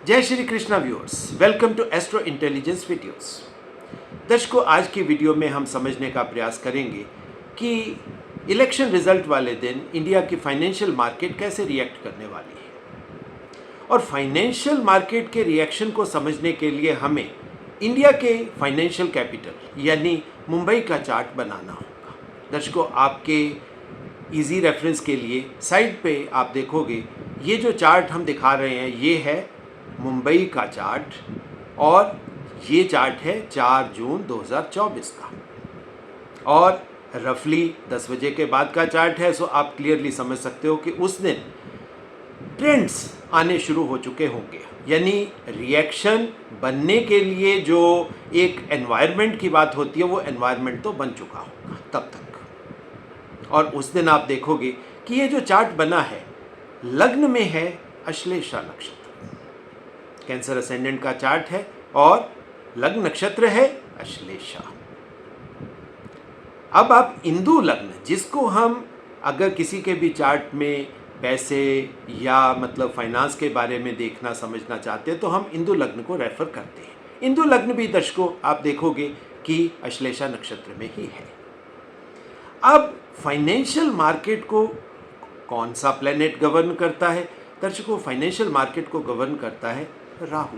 जय Shri Krishna viewers, welcome to astro intelligence videos. दर्शकों, आज की वीडियो में हम समझने का प्रयास करेंगे कि इलेक्शन रिजल्ट वाले दिन इंडिया की फाइनेंशियल मार्केट कैसे रिएक्ट करने वाली है। और फाइनेंशियल मार्केट के रिएक्शन को समझने के लिए हमें इंडिया के फाइनेंशियल कैपिटल यानी मुंबई का चार्ट बनाना होगा। दर्शकों, आपके इजी रेफरेंस के लिए साइड पे आप देखोगे, ये जो चार्ट हम दिखा रहे हैं ये है मुंबई का चार्ट और ये चार्ट है 4 जून 2024 का और रफली 10 बजे के बाद का चार्ट है। सो आप क्लियरली समझ सकते हो कि उस दिन ट्रेंड्स आने शुरू हो चुके होंगे, यानी रिएक्शन बनने के लिए जो एक एनवायरनमेंट की बात होती है वो एनवायरनमेंट तो बन चुका होगा तब तक। और उस दिन आप देखोगे कि ये जो चार्ट बना है लग्न में है अश्लेषा नक्षत्र, कैंसर असेंडेंट का चार्ट है और लग्न नक्षत्र है अश्लेषा। अब आप इंदु लग्न, जिसको हम अगर किसी के भी चार्ट में पैसे या मतलब फाइनेंस के बारे में देखना समझना चाहते हैं तो हम इंदु लग्न को रेफर करते हैं। इंदु लग्न भी दर्शकों आप देखोगे कि अश्लेषा नक्षत्र में ही है। अब फाइनेंशियल मार्केट को कौन सा प्लेनेट गवर्न करता है? दर्शकों, फाइनेंशियल मार्केट को गवर्न करता है राहु।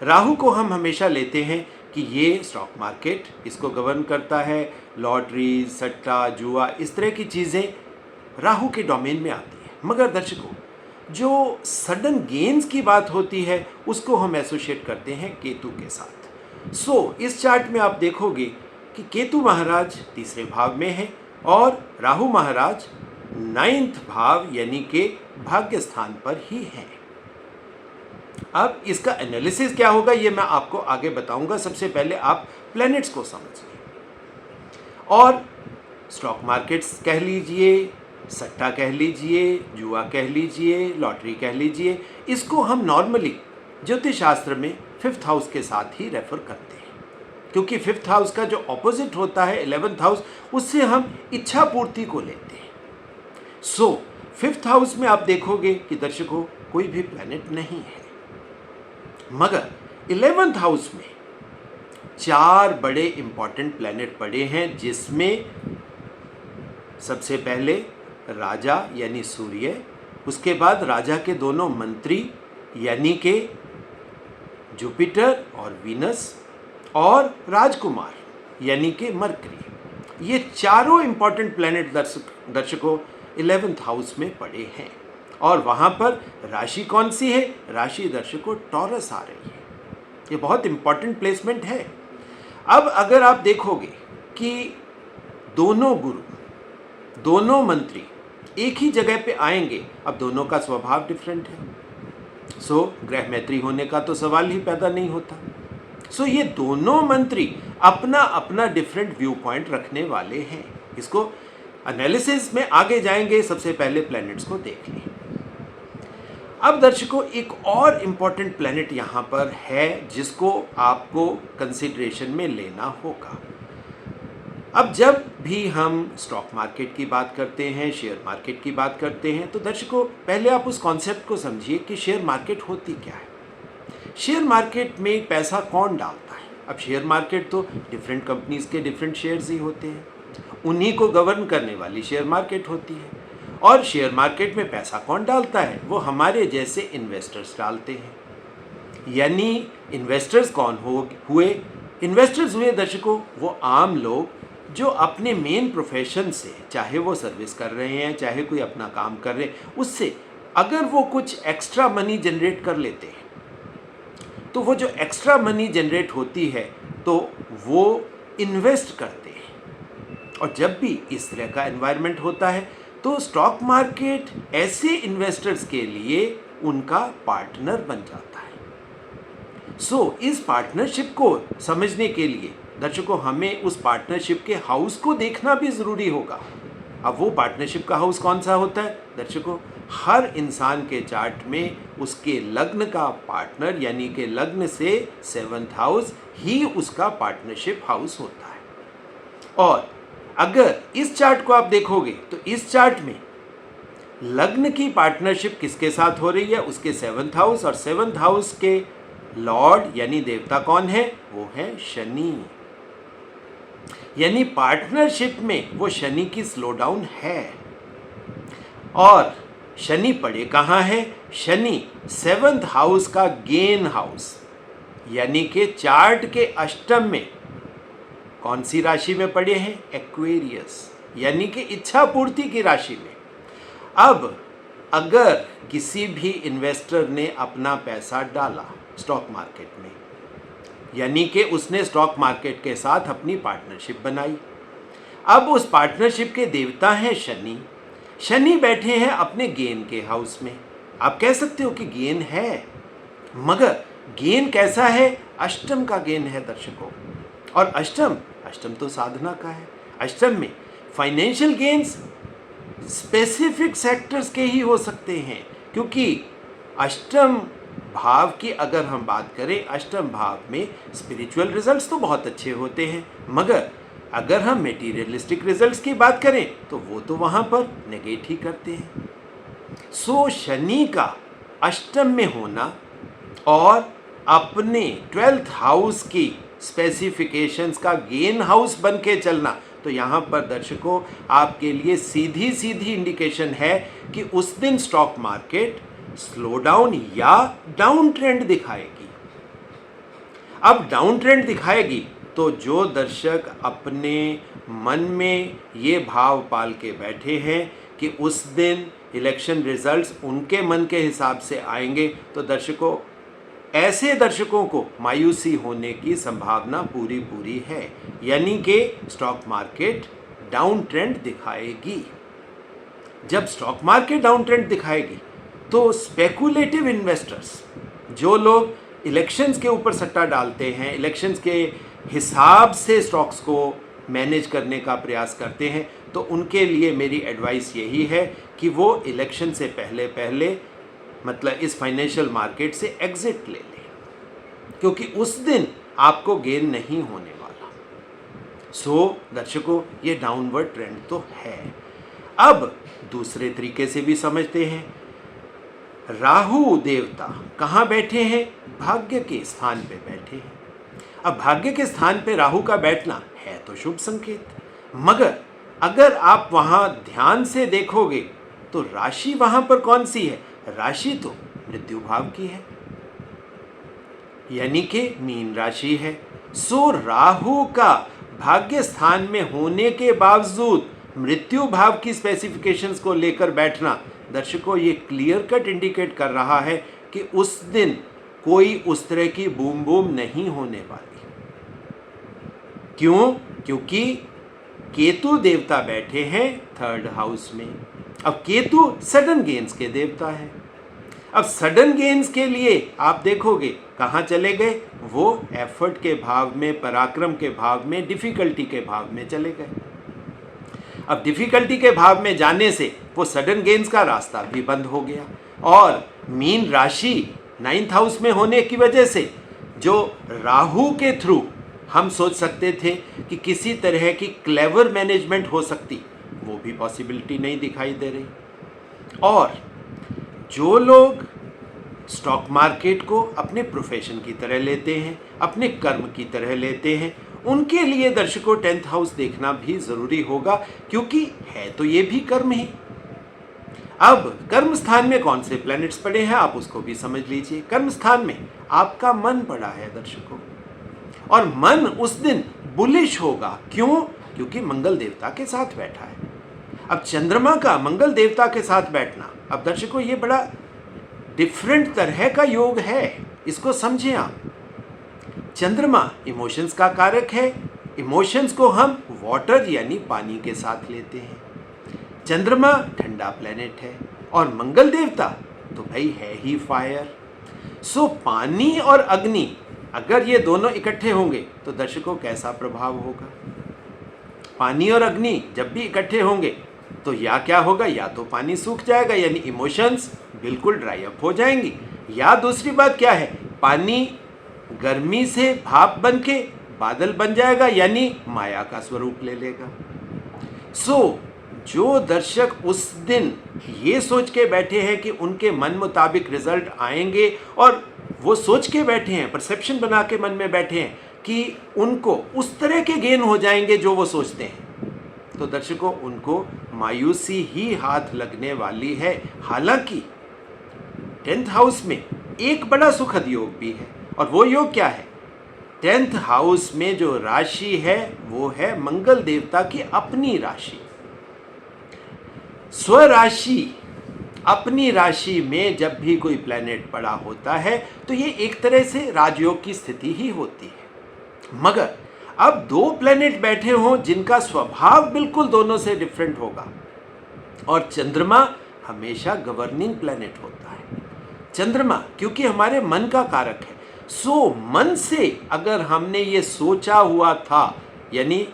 राहु को हम हमेशा लेते हैं कि ये स्टॉक मार्केट इसको गवर्न करता है। लॉटरी, सट्टा, जुआ, इस तरह की चीज़ें राहु के डोमेन में आती है। मगर दर्शकों, जो सडन गेन्स की बात होती है उसको हम एसोसिएट करते हैं केतु के साथ। इस चार्ट में आप देखोगे कि केतु महाराज तीसरे भाव में है और राहु महाराज 9th भाव यानी कि भाग्य स्थान पर ही है। अब इसका एनालिसिस क्या होगा ये मैं आपको आगे बताऊंगा। सबसे पहले आप प्लैनेट्स को समझिए और स्टॉक मार्केट्स कह लीजिए, सट्टा कह लीजिए, जुआ कह लीजिए, लॉटरी कह लीजिए, इसको हम नॉर्मली ज्योतिष शास्त्र में 5th हाउस के साथ ही रेफर करते हैं, क्योंकि 5th हाउस का जो ऑपोजिट होता है 11th हाउस, उससे हम इच्छा पूर्ति को लेते हैं। 5th हाउस में आप देखोगे कि दर्शकों कोई भी प्लैनेट नहीं है, मगर 11th हाउस में 4 बड़े इंपॉर्टेंट प्लैनेट पड़े हैं, जिसमें सबसे पहले राजा यानी सूर्य, उसके बाद राजा के दोनों मंत्री यानी कि जुपिटर और वीनस, और राजकुमार यानी कि मरकरी। ये चारों इंपॉर्टेंट प्लैनेट दर्शकों 11th हाउस में पड़े हैं। और वहाँ पर राशि कौन सी है? राशि दर्शकों टॉरस आ रही है। ये बहुत इंपॉर्टेंट प्लेसमेंट है। अब अगर आप देखोगे कि दोनों गुरु, दोनों मंत्री एक ही जगह पे आएंगे, अब दोनों का स्वभाव डिफरेंट है, ग्रह मैत्री होने का तो सवाल ही पैदा नहीं होता। ये दोनों मंत्री अपना अपना डिफरेंट व्यू पॉइंट रखने वाले हैं। इसको एनालिसिस में आगे जाएंगे, सबसे पहले प्लैनेट्स को देख लें। अब दर्शकों, एक और इंपॉर्टेंट प्लैनेट यहाँ पर है जिसको आपको कंसिडरेशन में लेना होगा। अब जब भी हम स्टॉक मार्केट की बात करते हैं, शेयर मार्केट की बात करते हैं, तो दर्शकों पहले आप उस कॉन्सेप्ट को समझिए कि शेयर मार्केट होती क्या है। शेयर मार्केट में पैसा कौन डालता है? अब शेयर मार्केट तो डिफरेंट कंपनीज के डिफरेंट शेयर्स ही होते हैं, उन्हीं को गवर्न करने वाली शेयर मार्केट होती है। और शेयर मार्केट में पैसा कौन डालता है? वो हमारे जैसे इन्वेस्टर्स डालते हैं। यानी इन्वेस्टर्स कौन हुए? इन्वेस्टर्स हुए दर्शकों वो आम लोग जो अपने मेन प्रोफेशन से, चाहे वो सर्विस कर रहे हैं चाहे कोई अपना काम कर रहे हैं, उससे अगर वो कुछ एक्स्ट्रा मनी जनरेट कर लेते हैं तो वो जो एक्स्ट्रा मनी जनरेट होती है तो वो इन्वेस्ट करते हैं। और जब भी इस तरह का एनवायरनमेंट होता है तो स्टॉक मार्केट ऐसे इन्वेस्टर्स के लिए उनका पार्टनर बन जाता है। इस पार्टनरशिप को समझने के लिए दर्शकों हमें उस पार्टनरशिप के हाउस को देखना भी ज़रूरी होगा। अब वो पार्टनरशिप का हाउस कौन सा होता है? दर्शकों, हर इंसान के चार्ट में उसके लग्न का पार्टनर यानी कि लग्न से 7th हाउस ही उसका पार्टनरशिप हाउस होता है। और अगर इस चार्ट को आप देखोगे तो इस चार्ट में लग्न की पार्टनरशिप किसके साथ हो रही है? उसके 7th हाउस, और 7th हाउस के लॉर्ड यानी देवता कौन है? वो है शनि। यानी पार्टनरशिप में वो शनि की स्लो डाउन है। और शनि पड़े कहाँ है? शनि 7th हाउस का गेन हाउस यानी कि चार्ट के अष्टम में कौन सी राशि में पड़े हैं? एक्वेरियस, यानी कि इच्छा पूर्ति की राशि में। अब अगर किसी भी इन्वेस्टर ने अपना पैसा डाला स्टॉक मार्केट में, यानी कि उसने स्टॉक मार्केट के साथ अपनी पार्टनरशिप बनाई, अब उस पार्टनरशिप के देवता हैं शनि। शनि बैठे हैं अपने गेन के हाउस में। आप कह सकते हो कि गेन है, मगर गेन कैसा है? अष्टम का गेन है दर्शकों। और अष्टम तो साधना का है। अष्टम में फाइनेंशियल गेन्स स्पेसिफिक सेक्टर्स के ही हो सकते हैं, क्योंकि अष्टम भाव की अगर हम बात करें, अष्टम भाव में स्पिरिचुअल रिजल्ट्स तो बहुत अच्छे होते हैं, मगर अगर हम मेटीरियलिस्टिक रिजल्ट्स की बात करें तो वो तो वहाँ पर नेगेट ही करते हैं। सो शनि का अष्टम में होना और अपने 12th हाउस की स्पेसिफिकेशंस का गेन हाउस बन के चलना, तो यहाँ पर दर्शकों आपके लिए सीधी सीधी इंडिकेशन है कि उस दिन स्टॉक मार्केट स्लो डाउन या डाउन ट्रेंड दिखाएगी। अब डाउन ट्रेंड दिखाएगी तो जो दर्शक अपने मन में ये भाव पाल के बैठे हैं कि उस दिन इलेक्शन रिजल्ट्स उनके मन के हिसाब से आएंगे, तो दर्शकों ऐसे दर्शकों को मायूसी होने की संभावना पूरी है, यानी कि स्टॉक मार्केट डाउन ट्रेंड दिखाएगी। जब स्टॉक मार्केट डाउन ट्रेंड दिखाएगी तो स्पेकुलेटिव इन्वेस्टर्स, जो लोग इलेक्शंस के ऊपर सट्टा डालते हैं, इलेक्शंस के हिसाब से स्टॉक्स को मैनेज करने का प्रयास करते हैं, तो उनके लिए मेरी एडवाइस यही है कि वो इलेक्शन से पहले मतलब इस फाइनेंशियल मार्केट से एग्जिट ले लें, क्योंकि उस दिन आपको गेन नहीं होने वाला। सो दर्शकों ये डाउनवर्ड ट्रेंड तो है। अब दूसरे तरीके से भी समझते हैं। राहु देवता कहाँ बैठे हैं? भाग्य के स्थान पे बैठे हैं। अब भाग्य के स्थान पे राहु का बैठना है तो शुभ संकेत, मगर अगर आप वहाँ ध्यान से देखोगे तो राशि वहाँ पर कौन सी है? राशि तो मृत्यु भाव की है, यानी कि मीन राशि है। सो राहु का भाग्य स्थान में होने के बावजूद मृत्यु भाव की स्पेसिफिकेशंस को लेकर बैठना, दर्शकों ये क्लियर कट इंडिकेट कर रहा है कि उस दिन कोई उस तरह की बूम बूम नहीं होने वाली। क्यों? क्योंकि केतु देवता बैठे हैं 3rd हाउस में। अब केतु सडन गेन्स के देवता है। अब सडन गेन्स के लिए आप देखोगे कहाँ चले गए? वो एफर्ट के भाव में, पराक्रम के भाव में, डिफिकल्टी के भाव में चले गए। अब डिफिकल्टी के भाव में जाने से वो सडन गेन्स का रास्ता भी बंद हो गया, और मीन राशि 9th हाउस में होने की वजह से जो राहु के थ्रू हम सोच सकते थे कि किसी तरह की क्लेवर मैनेजमेंट हो सकती, वो भी पॉसिबिलिटी नहीं दिखाई दे रही। और जो लोग स्टॉक मार्केट को अपने प्रोफेशन की तरह लेते हैं, अपने कर्म की तरह लेते हैं, उनके लिए दर्शकों 10th हाउस देखना भी ज़रूरी होगा, क्योंकि है तो ये भी कर्म ही। अब कर्म स्थान में कौन से प्लैनेट्स पड़े हैं आप उसको भी समझ लीजिए। कर्म स्थान में आपका मन पड़ा है दर्शकों, और मन उस दिन बुलिश होगा। क्यों? क्योंकि मंगल देवता के साथ बैठा है। अब चंद्रमा का मंगल देवता के साथ बैठना, अब दर्शकों ये बड़ा डिफरेंट तरह का योग है, इसको समझें आप। चंद्रमा इमोशंस का कारक है, इमोशंस को हम वाटर यानी पानी के साथ लेते हैं। चंद्रमा ठंडा प्लेनेट है, और मंगल देवता तो भाई है ही फायर। सो पानी और अग्नि अगर ये दोनों इकट्ठे होंगे तो दर्शकों कैसा प्रभाव होगा? पानी और अग्नि जब भी इकट्ठे होंगे तो या क्या होगा? या तो पानी सूख जाएगा यानी इमोशंस बिल्कुल ड्राई अप हो जाएंगी, या दूसरी बात क्या है? पानी गर्मी से भाप बन के बादल बन जाएगा यानी माया का स्वरूप ले लेगा। सो जो दर्शक उस दिन ये सोच के बैठे हैं कि उनके मन मुताबिक रिजल्ट आएंगे, और वो सोच के बैठे हैं, परसेप्शन बना के मन में बैठे हैं कि उनको उस तरह के गेन हो जाएंगे जो वो सोचते हैं, तो दर्शकों उनको मायूसी ही हाथ लगने वाली है। हालांकि 10th हाउस में एक बड़ा सुखद योग भी है, और वो योग क्या है? 10th हाउस में जो राशि है वो है मंगल देवता की अपनी राशि। स्वराशि, अपनी राशि में जब भी कोई प्लैनेट पड़ा होता है तो ये एक तरह से राजयोग की स्थिति ही होती है। मगर अब दो प्लैनेट बैठे हों जिनका स्वभाव बिल्कुल दोनों से डिफरेंट होगा, और चंद्रमा हमेशा गवर्निंग प्लैनेट होता है। चंद्रमा क्योंकि हमारे मन का कारक है, सो मन से अगर हमने ये सोचा हुआ था, यानी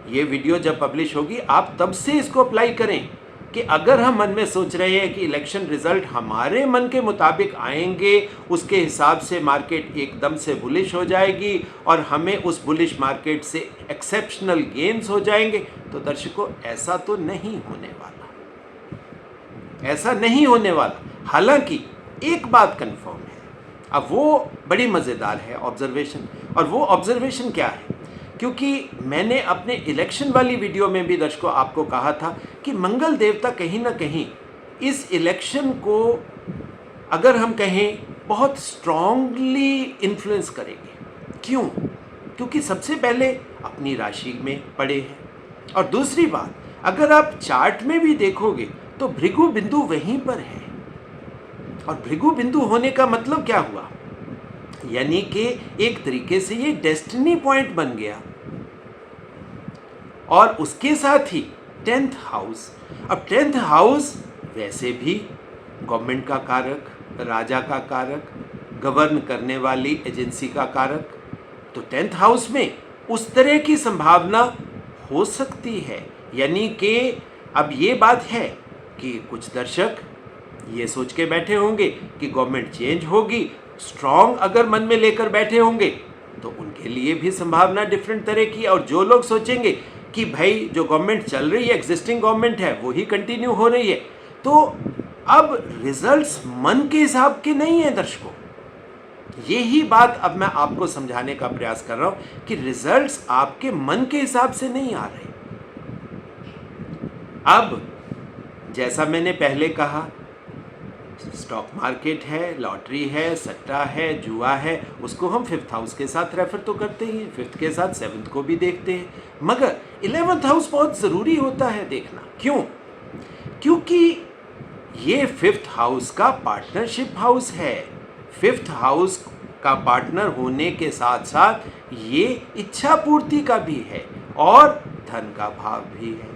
ये वीडियो जब पब्लिश होगी आप तब से इसको अप्लाई करें कि अगर हम मन में सोच रहे हैं कि इलेक्शन रिजल्ट हमारे मन के मुताबिक आएंगे, उसके हिसाब से मार्केट एकदम से बुलिश हो जाएगी और हमें उस बुलिश मार्केट से एक्सेप्शनल गेन्स हो जाएंगे, तो दर्शकों ऐसा तो नहीं होने वाला, ऐसा नहीं होने वाला। हालांकि एक बात कंफर्म है, अब वो बड़ी मज़ेदार है ऑब्जर्वेशन, और वो ऑब्जर्वेशन क्या है? क्योंकि मैंने अपने इलेक्शन वाली वीडियो में भी दर्शकों आपको कहा था कि मंगल देवता कहीं ना कहीं इस इलेक्शन को अगर हम कहें बहुत स्ट्रांगली इन्फ्लुएंस करेंगे। क्यों? क्योंकि सबसे पहले अपनी राशि में पड़े हैं, और दूसरी बात अगर आप चार्ट में भी देखोगे तो भृगु बिंदु वहीं पर है, और भृगु बिंदु होने का मतलब क्या हुआ? यानी कि एक तरीके से ये डेस्टिनी पॉइंट बन गया, और उसके साथ ही 10th हाउस। अब 10th हाउस वैसे भी गवर्नमेंट का कारक, राजा का कारक, गवर्न करने वाली एजेंसी का कारक, तो 10th हाउस में उस तरह की संभावना हो सकती है। यानी कि अब ये बात है कि कुछ दर्शक ये सोच के बैठे होंगे कि गवर्नमेंट चेंज होगी, स्ट्रॉन्ग अगर मन में लेकर बैठे होंगे तो उनके लिए भी संभावना डिफरेंट तरह की, और जो लोग सोचेंगे कि भाई जो गवर्नमेंट चल रही है, एग्जिस्टिंग गवर्नमेंट है, वो ही कंटिन्यू हो रही है, तो अब रिजल्ट्स मन के हिसाब के नहीं है दर्शकों। यही बात अब मैं आपको समझाने का प्रयास कर रहा हूं कि रिजल्ट्स आपके मन के हिसाब से नहीं आ रहे। अब जैसा मैंने पहले कहा, स्टॉक मार्केट है, लॉटरी है, सट्टा है, जुआ है, उसको हम 5th हाउस के साथ रेफर तो करते ही हैं, 5th के साथ 7th को भी देखते हैं, मगर 11th हाउस बहुत ज़रूरी होता है देखना। क्यों? क्योंकि ये 5th हाउस का पार्टनरशिप हाउस है। 5th हाउस का पार्टनर होने के साथ साथ ये इच्छा पूर्ति का भी है और धन का भाव भी है,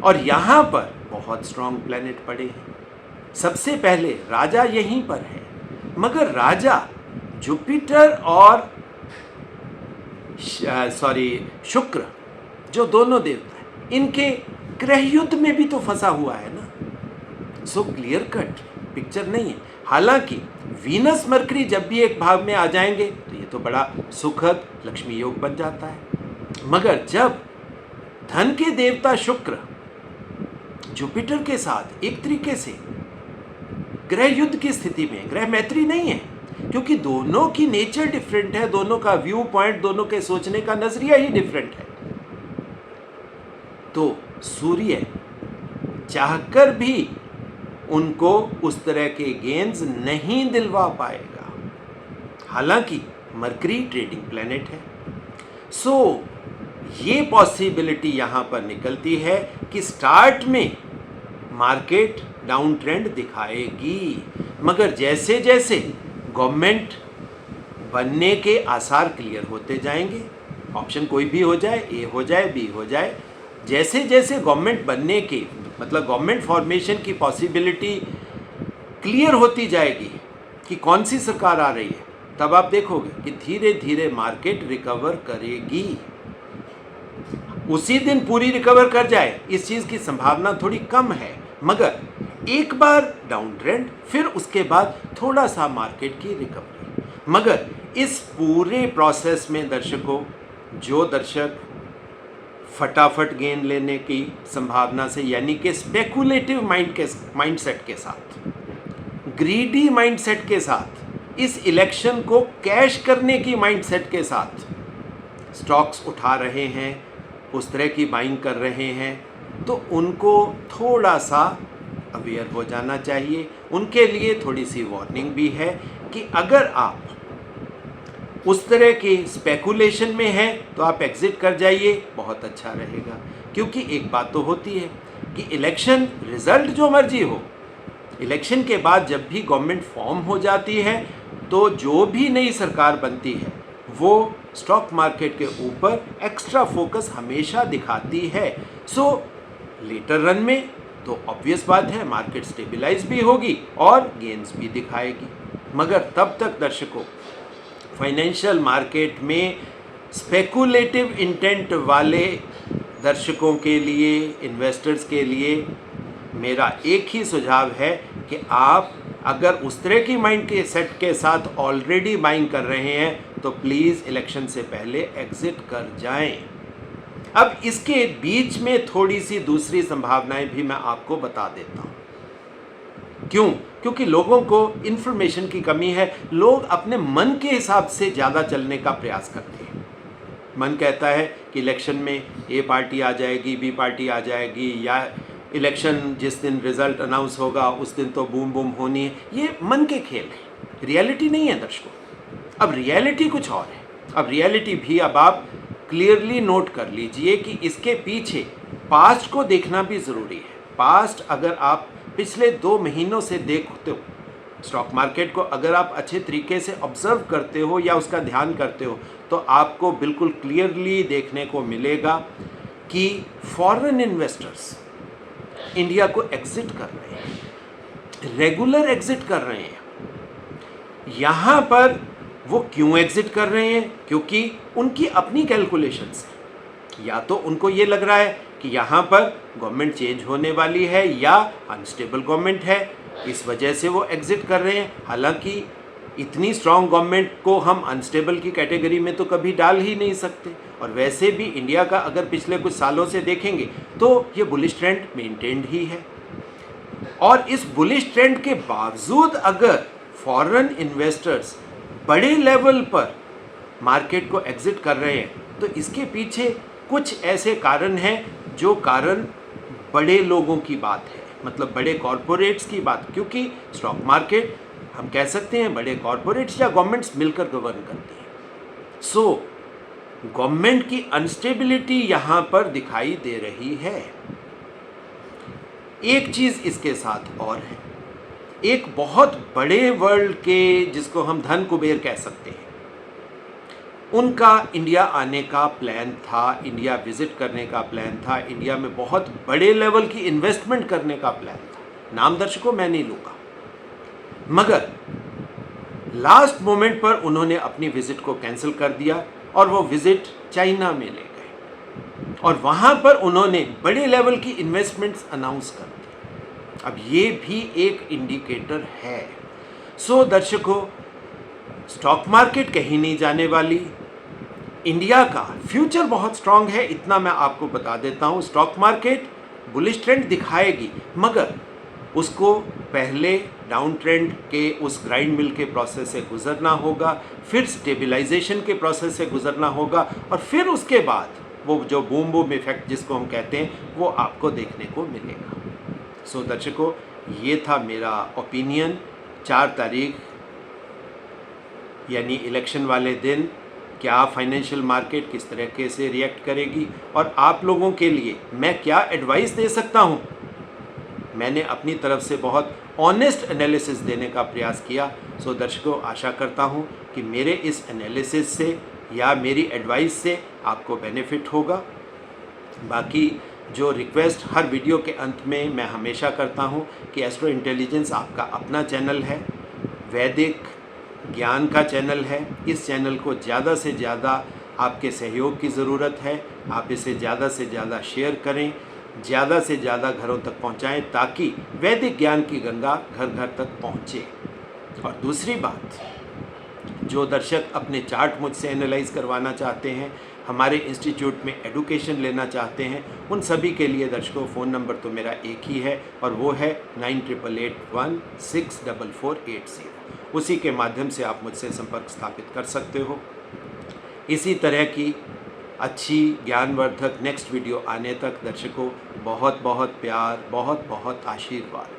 और यहाँ पर बहुत स्ट्रॉन्ग प्लैनेट पड़े हैं। सबसे पहले राजा यहीं पर है, मगर राजा जुपिटर और शुक्र जो दोनों देवता हैं, इनके ग्रह युद्ध में भी तो फंसा हुआ है ना। सो क्लियर कट पिक्चर नहीं है। हालांकि वीनस मरकरी जब भी एक भाव में आ जाएंगे तो ये तो बड़ा सुखद लक्ष्मी योग बन जाता है, मगर जब धन के देवता शुक्र जुपिटर के साथ एक तरीके से ग्रह युद्ध की स्थिति में, ग्रह मैत्री नहीं है, क्योंकि दोनों की नेचर डिफरेंट है, दोनों का व्यू पॉइंट, दोनों के सोचने का नजरिया ही डिफरेंट है, तो सूर्य चाहकर भी उनको उस तरह के गेन्स नहीं दिलवा पाएगा। हालांकि मरकरी ट्रेडिंग प्लैनेट है, सो ये पॉसिबिलिटी यहां पर निकलती है कि स्टार्ट में मार्केट डाउन ट्रेंड दिखाएगी, मगर जैसे जैसे गवर्नमेंट बनने के आसार क्लियर होते जाएंगे, ऑप्शन कोई भी हो जाए, ए हो जाए, बी हो जाए, जैसे जैसे गवर्नमेंट बनने के मतलब गवर्नमेंट फॉर्मेशन की पॉसिबिलिटी क्लियर होती जाएगी कि कौन सी सरकार आ रही है, तब आप देखोगे कि धीरे धीरे मार्केट रिकवर करेगी। उसी दिन पूरी रिकवर कर जाए इस चीज़ की संभावना थोड़ी कम है, मगर एक बार डाउन ट्रेंड, फिर उसके बाद थोड़ा सा मार्केट की रिकवरी। मगर इस पूरे प्रोसेस में दर्शकों, जो दर्शक फटाफट गेन लेने की संभावना से, यानी कि स्पेकुलेटिव माइंडसेट के साथ, ग्रीडी माइंडसेट के साथ, इस इलेक्शन को कैश करने की माइंडसेट के साथ स्टॉक्स उठा रहे हैं, उस तरह की बाइंग कर रहे हैं, तो उनको थोड़ा सा अवेयर हो जाना चाहिए। उनके लिए थोड़ी सी वार्निंग भी है कि अगर आप उस तरह के स्पेकुलेशन में हैं तो आप एग्जिट कर जाइए, बहुत अच्छा रहेगा। क्योंकि एक बात तो होती है कि इलेक्शन रिजल्ट जो मर्जी हो, इलेक्शन के बाद जब भी गवर्नमेंट फॉर्म हो जाती है तो जो भी नई सरकार बनती है वो स्टॉक मार्केट के ऊपर एक्स्ट्रा फोकस हमेशा दिखाती है। सो लेटर रन में तो ऑब्वियस बात है मार्केट स्टेबलाइज भी होगी और गेन्स भी दिखाएगी, मगर तब तक दर्शकों फाइनेंशियल मार्केट में स्पेकुलेटिव इंटेंट वाले दर्शकों के लिए, इन्वेस्टर्स के लिए मेरा एक ही सुझाव है कि आप अगर उस तरह की माइंड के सेट के साथ ऑलरेडी बाइंग कर रहे हैं तो प्लीज़ इलेक्शन से पहले एग्जिट कर जाएं। अब इसके बीच में थोड़ी सी दूसरी संभावनाएं भी मैं आपको बता देता हूं। क्यों? क्योंकि लोगों को इन्फॉर्मेशन की कमी है। लोग अपने मन के हिसाब से ज़्यादा चलने का प्रयास करते हैं। मन कहता है कि इलेक्शन में ए पार्टी आ जाएगी, बी पार्टी आ जाएगी, या इलेक्शन जिस दिन रिजल्ट अनाउंस होगा उस दिन तो बूम बूम होनी है। ये मन के खेल है, रियलिटी नहीं है दर्शकों। अब रियलिटी कुछ और है। अब रियलिटी भी अब आप क्लियरली नोट कर लीजिए कि इसके पीछे पास्ट को देखना भी ज़रूरी है। पास्ट अगर आप पिछले 2 महीनों से देखते हो स्टॉक मार्केट को, अगर आप अच्छे तरीके से ऑब्जर्व करते हो या उसका ध्यान करते हो तो आपको बिल्कुल क्लियरली देखने को मिलेगा कि फॉरेन इन्वेस्टर्स इंडिया को एग्जिट कर रहे हैं, रेगुलर एग्जिट कर रहे हैं। यहाँ पर वो क्यों एग्जिट कर रहे हैं? क्योंकि उनकी अपनी कैलकुलेशंस हैं। या तो उनको ये लग रहा है कि यहाँ पर गवर्नमेंट चेंज होने वाली है या अनस्टेबल गवर्नमेंट है, इस वजह से वो एग्जिट कर रहे हैं। हालांकि इतनी स्ट्रांग गवर्नमेंट को हम अनस्टेबल की कैटेगरी में तो कभी डाल ही नहीं सकते। और वैसे भी इंडिया का अगर पिछले कुछ सालों से देखेंगे तो ये बुलिश ट्रेंड मेंटेन्ड ही है। और इस बुलिश ट्रेंड के बावजूद अगर फॉरेन इन्वेस्टर्स बड़े लेवल पर मार्केट को एग्जिट कर रहे हैं तो इसके पीछे कुछ ऐसे कारण हैं जो कारण बड़े लोगों की बात है, मतलब बड़े कॉरपोरेट्स की बात। क्योंकि स्टॉक मार्केट हम कह सकते हैं बड़े कॉरपोरेट्स या गवर्नमेंट्स मिलकर गवर्न करती हैं। सो गवर्नमेंट की अनस्टेबिलिटी यहाँ पर दिखाई दे रही है। एक चीज़ इसके साथ और है, एक बहुत बड़े वर्ल्ड के जिसको हम धन कुबेर कह सकते हैं, उनका इंडिया आने का प्लान था, इंडिया विजिट करने का प्लान था, इंडिया में बहुत बड़े लेवल की इन्वेस्टमेंट करने का प्लान था। नाम दर्शकों मैं नहीं लूँगा, मगर लास्ट मोमेंट पर उन्होंने अपनी विजिट को कैंसिल कर दिया और वो विजिट चाइना में ले गए और वहाँ पर उन्होंने बड़े लेवल की इन्वेस्टमेंट्स अनाउंस कर दी। अब ये भी एक इंडिकेटर है। सो दर्शकों, स्टॉक मार्केट कहीं नहीं जाने वाली, इंडिया का फ्यूचर बहुत स्ट्रांग है, इतना मैं आपको बता देता हूँ। स्टॉक मार्केट बुलिश ट्रेंड दिखाएगी, मगर उसको पहले डाउन ट्रेंड के उस ग्राइंड मिल के प्रोसेस से गुजरना होगा, फिर स्टेबलाइजेशन के प्रोसेस से गुजरना होगा और फिर उसके बाद वो जो बूम बूम इफेक्ट जिसको हम कहते हैं वो आपको देखने को मिलेगा। सो दर्शकों, ये था मेरा ओपिनियन। 4 तारीख यानी इलेक्शन वाले दिन क्या फाइनेंशियल मार्केट किस तरीके से रिएक्ट करेगी और आप लोगों के लिए मैं क्या एडवाइस दे सकता हूँ। मैंने अपनी तरफ से बहुत ऑनेस्ट एनालिसिस देने का प्रयास किया। सो दर्शकों, आशा करता हूँ कि मेरे इस एनालिसिस से या मेरी एडवाइस से आपको बेनिफिट होगा। बाकी जो रिक्वेस्ट हर वीडियो के अंत में मैं हमेशा करता हूँ कि एस्ट्रो इंटेलिजेंस आपका अपना चैनल है, वैदिक ज्ञान का चैनल है। इस चैनल को ज़्यादा से ज़्यादा आपके सहयोग की ज़रूरत है। आप इसे ज़्यादा से ज़्यादा शेयर करें, ज़्यादा से ज़्यादा घरों तक पहुंचाएं ताकि वैदिक ज्ञान की गंगा घर घर तक पहुंचे। और दूसरी बात, जो दर्शक अपने चार्ट मुझसे एनालाइज करवाना चाहते हैं, हमारे इंस्टीट्यूट में एडुकेशन लेना चाहते हैं, उन सभी के लिए दर्शकों फ़ोन नंबर तो मेरा एक ही है और वो है 9881 उसी के माध्यम से आप मुझसे संपर्क स्थापित कर सकते हो। इसी तरह की अच्छी ज्ञानवर्धक नेक्स्ट वीडियो आने तक दर्शकों बहुत बहुत प्यार, बहुत बहुत आशीर्वाद।